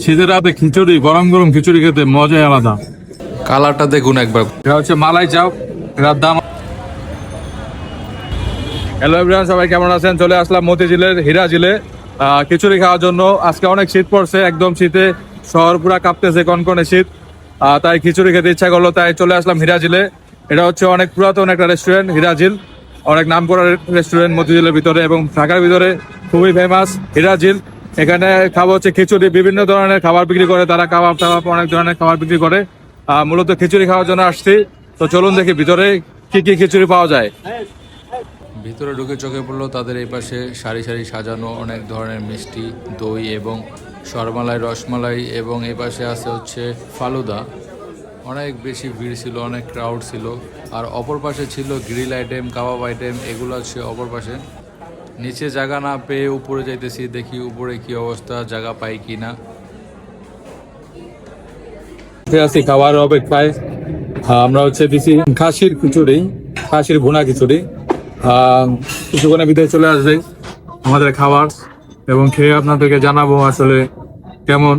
শীতের রাতে খিচুড়ি, গরম গরম খিচুড়ি খেতে মজাই আলাদা। কালারটা দেখুন একবার। এটা হচ্ছে মালাই চাপ, এটার দাম। হ্যালো এভরিওয়ান, সবাই কেমন আছেন? চলে আসলাম মতিঝিলের হিরাঝিলে খিচুড়ি খাওয়ার জন্য। আজকে অনেক শীত পড়ছে, একদম শীতে শহর পুরা কাঁপতেছে, কনকনে শীত। তাই খিচুড়ি খেতে ইচ্ছা করলো, তাই চলে আসলাম হিরাঝিলে। এটা হচ্ছে অনেক পুরাতন একটা রেস্টুরেন্ট, হিরাঝিল। অনেক নাম করা রেস্টুরেন্ট মতিঝিলের ভিতরে এবং ঢাকার ভিতরে খুবই ফেমাস হিরাঝিল। এখানে খাবার হচ্ছে খিচুড়ি, বিভিন্ন ধরনের খাবার বিক্রি করে তারা, কাবাব টাবাব অনেক ধরনের খাবার বিক্রি করে। মূলত খিচুড়ি খাওয়ার জন্য আসছি। তো চলুন দেখি ভিতরে কি কি খিচুড়ি পাওয়া যায়। ভিতরে ঢুকে চোখে পড়লো তাদের এই পাশে সারি সারি সাজানো অনেক ধরনের মিষ্টি, দই এবং সরমালাই, রসমালাই, এবং এই পাশে আছে হচ্ছে ফালুদা। অনেক বেশি ভিড় ছিল, অনেক ক্রাউড ছিল। আর অপর পাশে ছিল গ্রিল আইটেম, কাবাব আইটেম, এগুলো আছে অপর পাশে। নিচে জায়গা না পেয়ে উপরে যাইতেছি, দেখি উপরে কি অবস্থা, জায়গা পাই কি না। খাবার অপেক্ষায় আমরা হচ্ছে দিছি খাসির খিচুড়ি, খাসির ভুনা খিচুড়ি। কিছুক্ষণের ভিতরে চলে আসবে আমাদের খাবার এবং খেয়ে আপনাদেরকে জানাবো আসলে কেমন।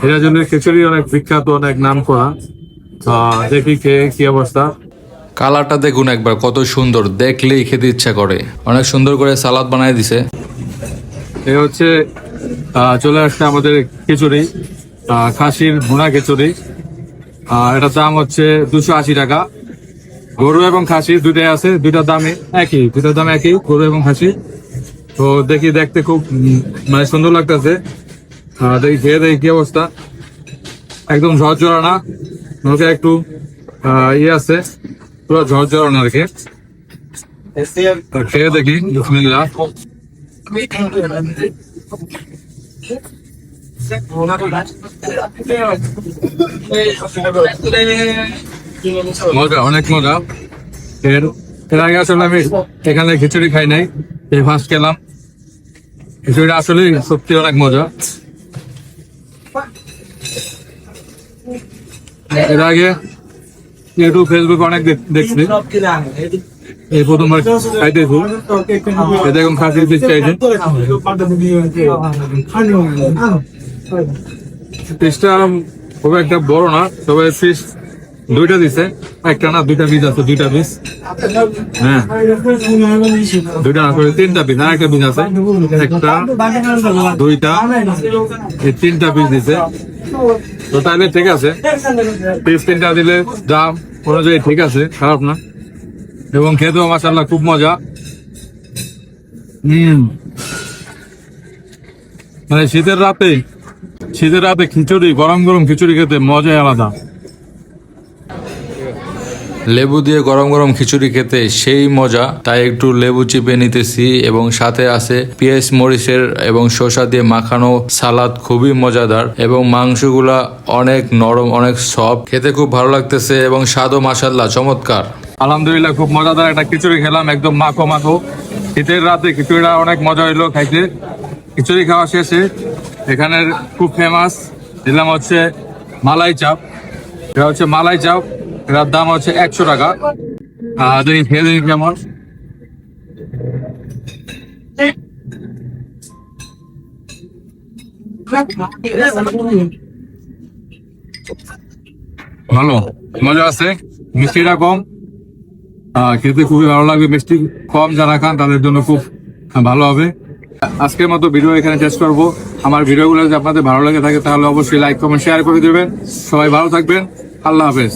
হিরাজলের খিচুড়ি অনেক বিখ্যাত, অনেক নাম করা। দেখি খেয়ে কি অবস্থা। কালারটা দেখুন একবার, কত সুন্দর, দেখলেই খেতে ইচ্ছা করে। অনেক সুন্দর করে সালাদ বানায় দিছে। এ হচ্ছে চলে আসছে আমাদের খিচুড়ি, খাসির ভুনা খিচুড়ি। এটার দাম হচ্ছে 280 টাকা। গরু এবং খাসি দুইটাই আছে, দুইটার দামে একই, দুইটার দাম একই, গরু এবং খাসি। তো দেখি, দেখতে খুব মানে সুন্দর লাগতেছে। দেখি খেয়ে দেখি কি অবস্থা। একদম ঝরঝরা না, ওকে একটু ইয়ে আছে, পুরো ঝরঝরা না আর কি। খেয়ে দেখি, বিসমিল্লাহ। মজা, অনেক মজা। এর আগে আসলে আমি এখানে খিচুড়ি খাই নাই, এই ফার্স্ট খেলাম। খিচুড়িটা আসলে সত্যি অনেক মজা। এর আগে ইউটিউব, ফেসবুক অনেক দেখছি, এই প্রথমবার খাইতেছি। দেখুন খাসির পিস খাইছে, পিসটা খুব একটা বড় না, তবে পিস দুইটা দিছে, একটা না দুইটা পিস আছে, দুইটা পিস। হ্যাঁ, দুইটা না, তিনটা পিস, আর একটা পিস আছে, একটা দুইটা, এই তিনটা পিস দিছে। তো তাহলে ঠিক আছে, পিস তিনটা দিলে দাম অনুযায়ী ঠিক আছে, খারাপ না। এবং খেতেও মাশাআল্লাহ খুব মজা। মানে শীতের রাতে খিচুড়ি, গরম গরম খিচুড়ি খেতে মজাই আলাদা। লেবু দিয়ে গরম গরম খিচুড়ি খেতে সেই মজা, তাই একটু লেবু চিপে নিতেছি। এবং সাথে আছে পেঁয়াজ, মরিচের এবং শসা দিয়ে মাখানো সালাদ, খুবই মজাদার। এবং মাংসগুলা অনেক নরম, অনেক সফট, খেতে খুব ভালো লাগতেছে এবং স্বাদও মাশাআল্লাহ চমৎকার। আলহামদুলিল্লাহ, খুব মজাদার একটা খিচুড়ি খেলাম, একদম মাখো মাখো। শীতের রাতে খিচুড়িটা অনেক মজা হইলো খাইতে। খিচুড়ি খাওয়া শেষে এখানের খুব ফেমাস দিলাম হচ্ছে মালাই চাপ। এটা হচ্ছে মালাই চাপ, এটার দাম হচ্ছে 100 টাকা। দেখি খেয়ে দেখি কেমন। ভালো, মজা আছে, মিষ্টিটা কম, খেতে খুবই ভালো লাগবে। মিষ্টি কম যারা খান তাদের জন্য খুব ভালো হবে। আজকের মতো ভিডিও এখানে শেষ করবো। আমার ভিডিওগুলো যদি আপনাদের ভালো লাগে থাকে তাহলে অবশ্যই লাইক, কমেন্ট, শেয়ার করে দেবেন। সবাই ভালো থাকবেন, আল্লাহ হাফেজ।